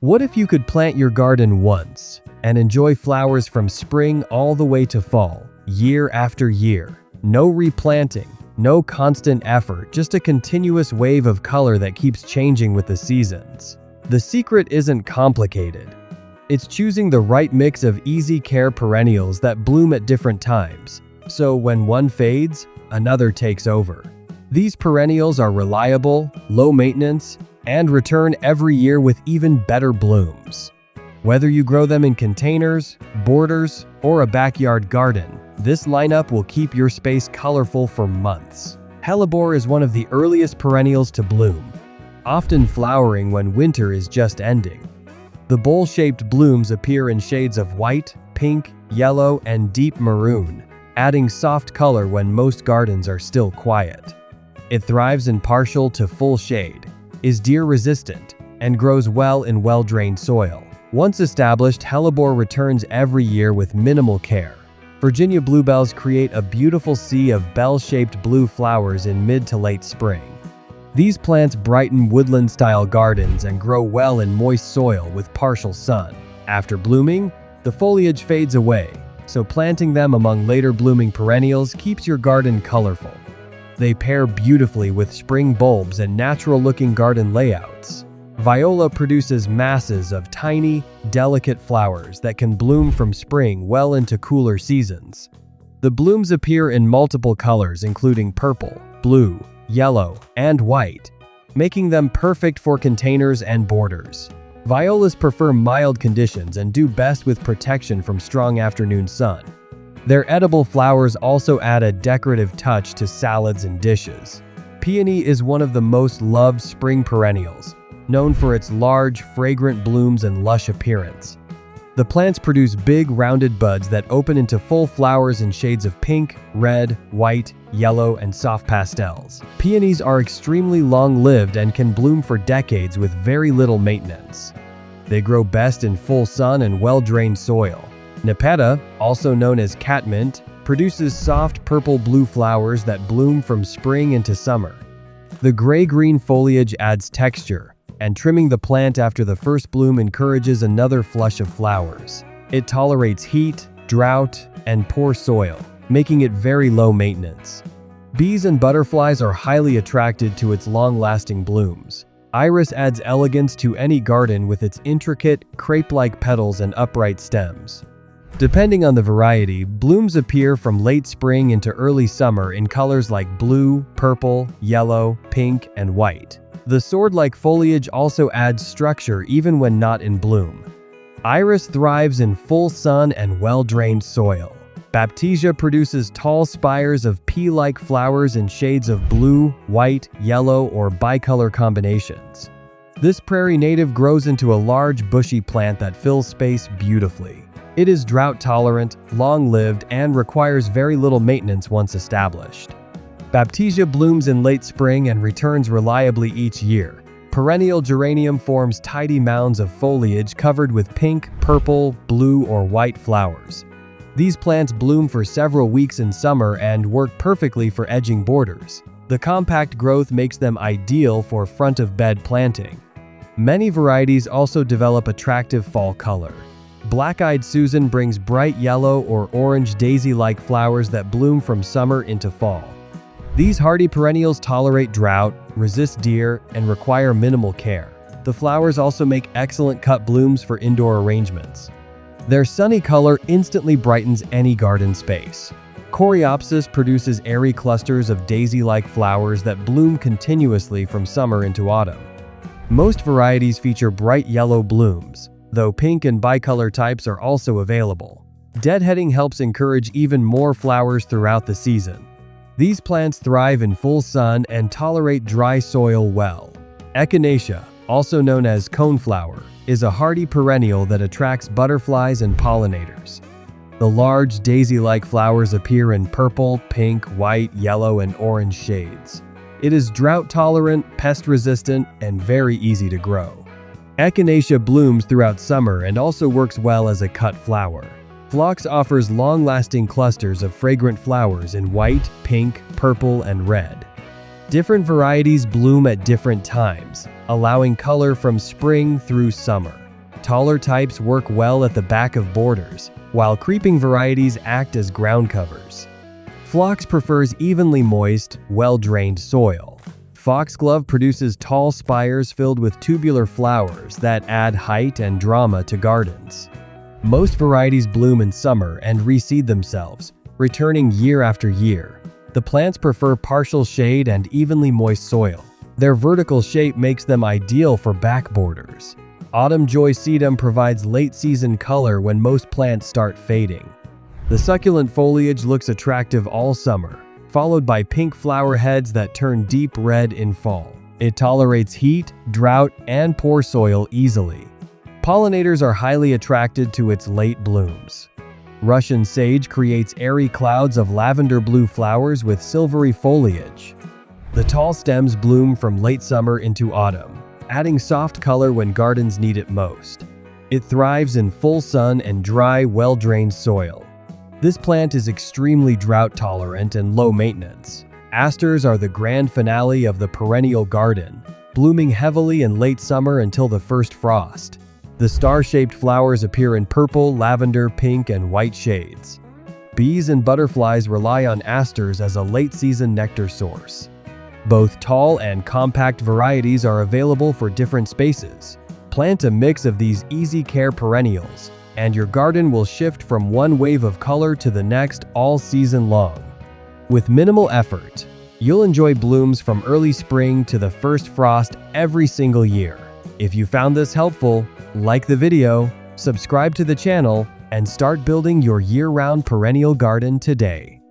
What if you could plant your garden once and enjoy flowers from spring all the way to fall, year after year? No replanting, no constant effort, just a continuous wave of color that keeps changing with the seasons. The secret isn't complicated. It's choosing the right mix of easy care perennials that bloom at different times, so when one fades, another takes over. These perennials are reliable, low maintenance, and return every year with even better blooms. Whether you grow them in containers, borders, or a backyard garden, this lineup will keep your space colorful for months. Hellebore is one of the earliest perennials to bloom, often flowering when winter is just ending. The bowl-shaped blooms appear in shades of white, pink, yellow, and deep maroon, adding soft color when most gardens are still quiet. It thrives in partial to full shade, is deer-resistant, and grows well in well-drained soil. Once established, hellebore returns every year with minimal care. Virginia bluebells create a beautiful sea of bell-shaped blue flowers in mid to late spring. These plants brighten woodland-style gardens and grow well in moist soil with partial sun. After blooming, the foliage fades away, so planting them among later blooming perennials keeps your garden colorful. They pair beautifully with spring bulbs and natural-looking garden layouts. Viola produces masses of tiny, delicate flowers that can bloom from spring well into cooler seasons. The blooms appear in multiple colors including purple, blue, yellow, and white, making them perfect for containers and borders. Violas prefer mild conditions and do best with protection from strong afternoon sun. Their edible flowers also add a decorative touch to salads and dishes. Peony is one of the most loved spring perennials, known for its large, fragrant blooms and lush appearance. The plants produce big, rounded buds that open into full flowers in shades of pink, red, white, yellow, and soft pastels. Peonies are extremely long-lived and can bloom for decades with very little maintenance. They grow best in full sun and well-drained soil. Nepeta, also known as catmint, produces soft purple-blue flowers that bloom from spring into summer. The gray-green foliage adds texture, and trimming the plant after the first bloom encourages another flush of flowers. It tolerates heat, drought, and poor soil, making it very low maintenance. Bees and butterflies are highly attracted to its long-lasting blooms. Iris adds elegance to any garden with its intricate, crepe-like petals and upright stems. Depending on the variety, blooms appear from late spring into early summer in colors like blue, purple, yellow, pink, and white. The sword-like foliage also adds structure even when not in bloom. Iris thrives in full sun and well-drained soil. Baptisia produces tall spires of pea-like flowers in shades of blue, white, yellow, or bicolor combinations. This prairie native grows into a large bushy plant that fills space beautifully. It is drought-tolerant, long-lived, and requires very little maintenance once established. Baptisia blooms in late spring and returns reliably each year. Perennial geranium forms tidy mounds of foliage covered with pink, purple, blue, or white flowers. These plants bloom for several weeks in summer and work perfectly for edging borders. The compact growth makes them ideal for front-of-bed planting. Many varieties also develop attractive fall color. Black-eyed Susan brings bright yellow or orange daisy-like flowers that bloom from summer into fall. These hardy perennials tolerate drought, resist deer, and require minimal care. The flowers also make excellent cut blooms for indoor arrangements. Their sunny color instantly brightens any garden space. Coreopsis produces airy clusters of daisy-like flowers that bloom continuously from summer into autumn. Most varieties feature bright yellow blooms, though pink and bicolor types are also available. Deadheading helps encourage even more flowers throughout the season. These plants thrive in full sun and tolerate dry soil well. Echinacea, also known as coneflower, is a hardy perennial that attracts butterflies and pollinators. The large daisy-like flowers appear in purple, pink, white, yellow, and orange shades. It is drought-tolerant, pest-resistant, and very easy to grow. Echinacea blooms throughout summer and also works well as a cut flower. Phlox offers long-lasting clusters of fragrant flowers in white, pink, purple, and red. Different varieties bloom at different times, allowing color from spring through summer. Taller types work well at the back of borders, while creeping varieties act as ground covers. Phlox prefers evenly moist, well-drained soil. Foxglove produces tall spires filled with tubular flowers that add height and drama to gardens. Most varieties bloom in summer and reseed themselves, returning year after year. The plants prefer partial shade and evenly moist soil. Their vertical shape makes them ideal for back borders. Autumn Joy Sedum provides late-season color when most plants start fading. The succulent foliage looks attractive all summer, followed by pink flower heads that turn deep red in fall. It tolerates heat, drought, and poor soil easily. Pollinators are highly attracted to its late blooms. Russian sage creates airy clouds of lavender blue flowers with silvery foliage. The tall stems bloom from late summer into autumn, adding soft color when gardens need it most. It thrives in full sun and dry, well-drained soil. This plant is extremely drought-tolerant and low maintenance. Asters are the grand finale of the perennial garden, blooming heavily in late summer until the first frost. The star-shaped flowers appear in purple, lavender, pink, and white shades. Bees and butterflies rely on asters as a late-season nectar source. Both tall and compact varieties are available for different spaces. Plant a mix of these easy-care perennials, and your garden will shift from one wave of color to the next all season long. With minimal effort, you'll enjoy blooms from early spring to the first frost every single year. If you found this helpful, like the video, subscribe to the channel, and start building your year-round perennial garden today.